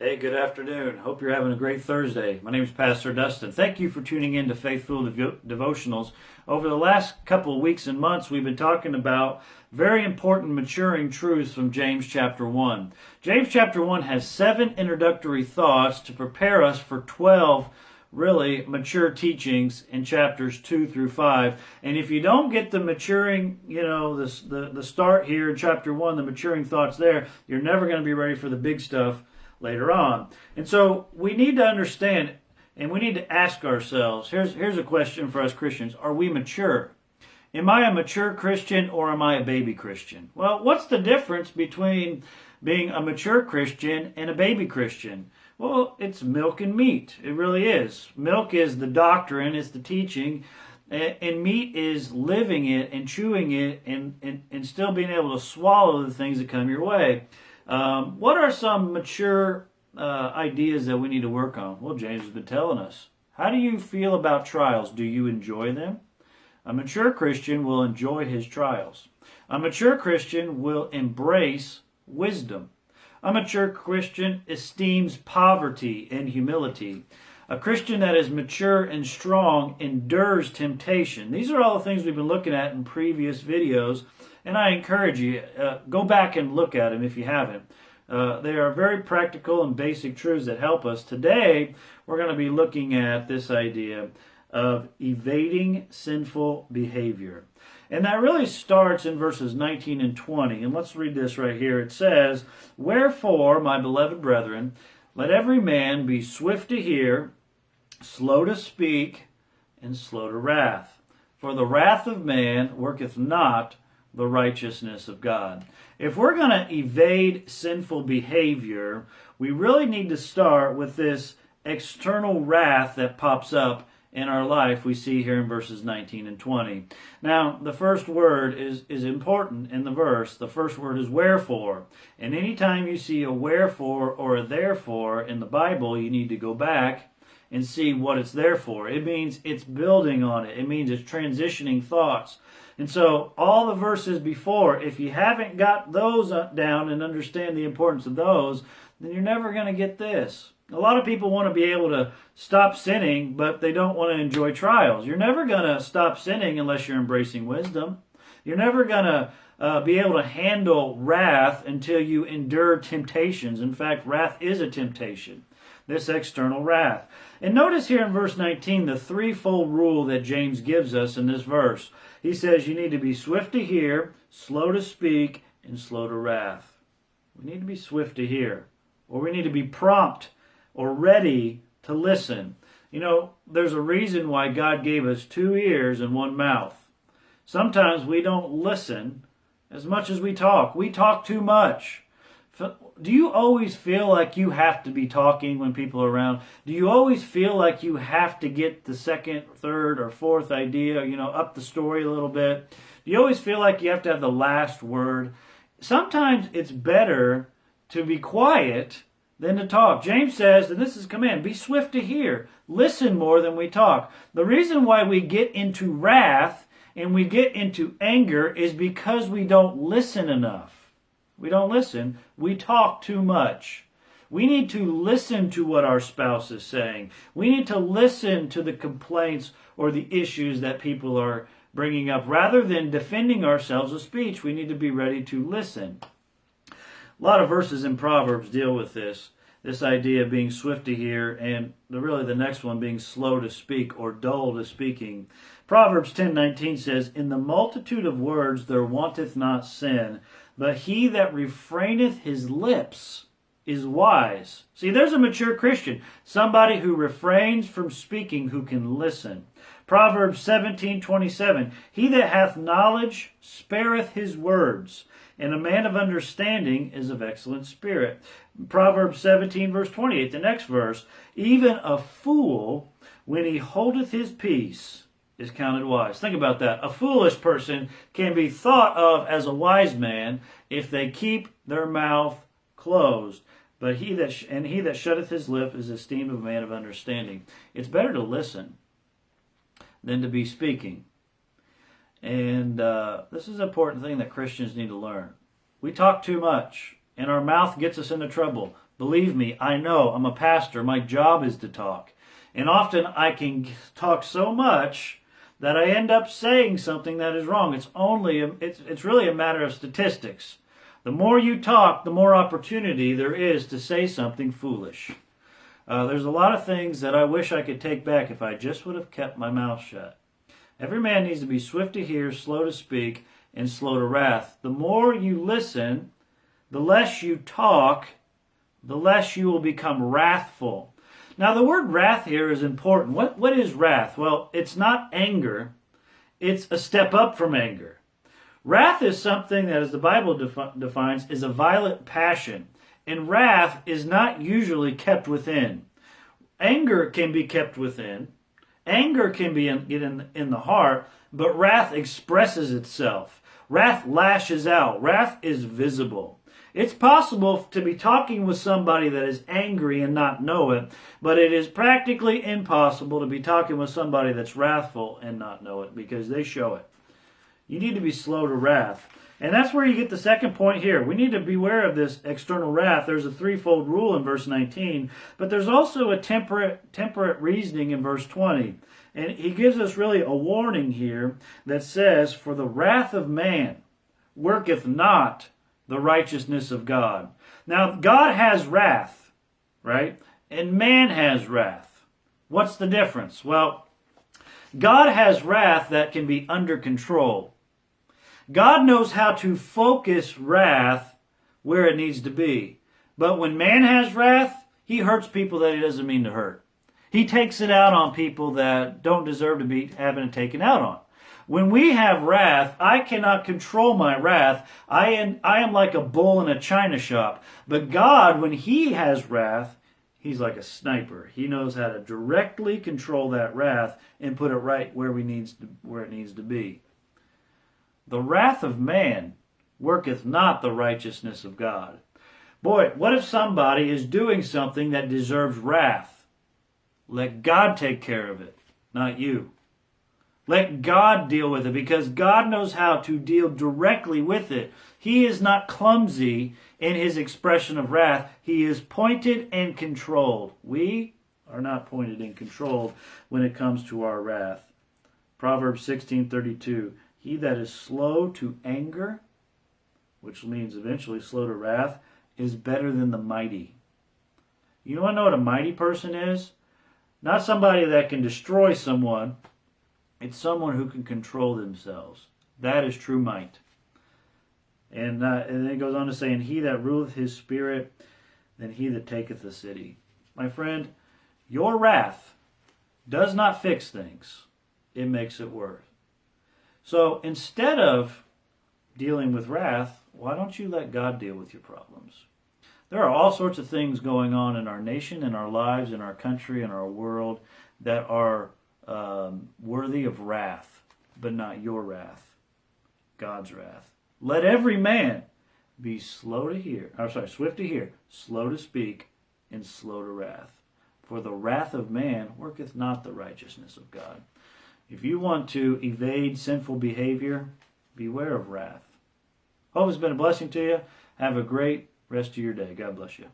Hey, good afternoon. Hope you're having a great Thursday. My name is Pastor Dustin. Thank you for tuning in to Faithful Devotionals. Over the last couple of weeks and months, we've been talking about very important maturing truths from James chapter 1. James chapter 1 has 7 introductory thoughts to prepare us for 12 really mature teachings in chapters 2 through 5. And if you don't get the maturing, the start here in chapter 1, the maturing thoughts there, you're never going to be ready for the big stuff later on. And so we need to understand and we need to ask ourselves, here's a question for us Christians: are we mature? Am I a mature Christian or am I a baby Christian? Well, what's the difference between being a mature Christian and a baby Christian? Well, it's milk and meat. It really is. Milk is the doctrine, it's the teaching, and meat is living it and chewing it and still being able to swallow the things that come your way. What are some mature ideas that we need to work on? Well, James has been telling us. How do you feel about trials? Do you enjoy them? A mature Christian will enjoy his trials. A mature Christian will embrace wisdom. A mature Christian esteems poverty and humility. A Christian that is mature and strong endures temptation. These are all the things we've been looking at in previous videos, and I encourage you, go back and look at them if you haven't. They are very practical and basic truths that help us. Today, we're going to be looking at this idea of evading sinful behavior. And that really starts in verses 19 and 20. And let's read this right here. It says, "Wherefore, my beloved brethren, let every man be swift to hear, slow to speak, and slow to wrath. For the wrath of man worketh not the righteousness of God." If we're going to evade sinful behavior, we really need to start with this external wrath that pops up in our life we see here in verses 19 and 20. Now, the first word is important in the verse. The first word is wherefore. And anytime you see a wherefore or a therefore in the Bible, you need to go back and see what it's there for. It means it's building on it. It means it's transitioning thoughts. And so all the verses before, if you haven't got those down and understand the importance of those, then you're never going to get this. A lot of people want to be able to stop sinning, but they don't want to enjoy trials. You're never going to stop sinning unless you're embracing wisdom. You're never going to be able to handle wrath until you endure temptations. In fact, wrath is a temptation, this external wrath. And notice here in verse 19 the threefold rule that James gives us in this verse. He says you need to be swift to hear, slow to speak, and slow to wrath. We need to be swift to hear, or we need to be prompt or ready to listen. You know, there's a reason why God gave us 2 ears and 1 mouth. Sometimes we don't listen as much as we talk. We talk too much. Do you always feel like you have to be talking when people are around? Do you always feel like you have to get the second, third, or fourth idea, up the story a little bit? Do you always feel like you have to have the last word? Sometimes it's better to be quiet than to talk. James says, and this is a command, be swift to hear. Listen more than we talk. The reason why we get into wrath and we get into anger is because we don't listen enough. We don't listen. We talk too much. We need to listen to what our spouse is saying. We need to listen to the complaints or the issues that people are bringing up. Rather than defending ourselves with speech, we need to be ready to listen. A lot of verses in Proverbs deal with this idea of being swift to hear, and the next one being slow to speak or dull to speaking. Proverbs 10:19 says, "In the multitude of words there wanteth not sin, but he that refraineth his lips is wise." See, there's a mature Christian, somebody who refrains from speaking, who can listen. Proverbs 17:27, "He that hath knowledge spareth his words, and a man of understanding is of excellent spirit." Proverbs 17, verse 28, the next verse, "Even a fool, when he holdeth his peace, is counted wise." Think about that. A foolish person can be thought of as a wise man if they keep their mouth closed. But he that shutteth his lip is esteemed a man of understanding. It's better to listen than to be speaking. And this is an important thing that Christians need to learn. We talk too much, and our mouth gets us into trouble. Believe me, I know. I'm a pastor. My job is to talk. And often I can talk so much that I end up saying something that is wrong. It's really a matter of statistics. The more you talk, the more opportunity there is to say something foolish. There's a lot of things that I wish I could take back if I just would have kept my mouth shut. Every man needs to be swift to hear, slow to speak, and slow to wrath. The more you listen, the less you talk, the less you will become wrathful. Now, the word wrath here is important. What is wrath? Well, it's not anger. It's a step up from anger. Wrath is something that, as the Bible defines, is a violent passion. And wrath is not usually kept within. Anger can be kept within. Anger can be in the heart, but wrath expresses itself. Wrath lashes out. Wrath is visible. It's possible to be talking with somebody that is angry and not know it, but it is practically impossible to be talking with somebody that's wrathful and not know it, because they show it. You need to be slow to wrath. And that's where you get the second point here. We need to beware of this external wrath. There's a threefold rule in verse 19, but there's also a temperate reasoning in verse 20. And he gives us really a warning here that says, "For the wrath of man worketh not the righteousness of God." Now, God has wrath, right? And man has wrath. What's the difference? Well, God has wrath that can be under control. God knows how to focus wrath where it needs to be. But when man has wrath, he hurts people that he doesn't mean to hurt. He takes it out on people that don't deserve to be having it taken out on. When we have wrath, I cannot control my wrath. I am like a bull in a china shop. But God, when he has wrath, he's like a sniper. He knows how to directly control that wrath and put it right where it needs to be. The wrath of man worketh not the righteousness of God. Boy, what if somebody is doing something that deserves wrath? Let God take care of it, not you. Let God deal with it, because God knows how to deal directly with it. He is not clumsy in his expression of wrath. He is pointed and controlled. We are not pointed and controlled when it comes to our wrath. Proverbs 16:32. He that is slow to anger, which means eventually slow to wrath, is better than the mighty. You want to know what a mighty person is? Not somebody that can destroy someone. It's someone who can control themselves. That is true might. And then it goes on to say, "And he that ruleth his spirit, than he that taketh the city." My friend, your wrath does not fix things. It makes it worse. So instead of dealing with wrath, why don't you let God deal with your problems? There are all sorts of things going on in our nation, in our lives, in our country, in our world that are worthy of wrath, but not your wrath, God's wrath. Let every man be swift to hear, slow to speak, and slow to wrath. For the wrath of man worketh not the righteousness of God. If you want to evade sinful behavior, beware of wrath. Hope it's been a blessing to you. Have a great rest of your day. God bless you.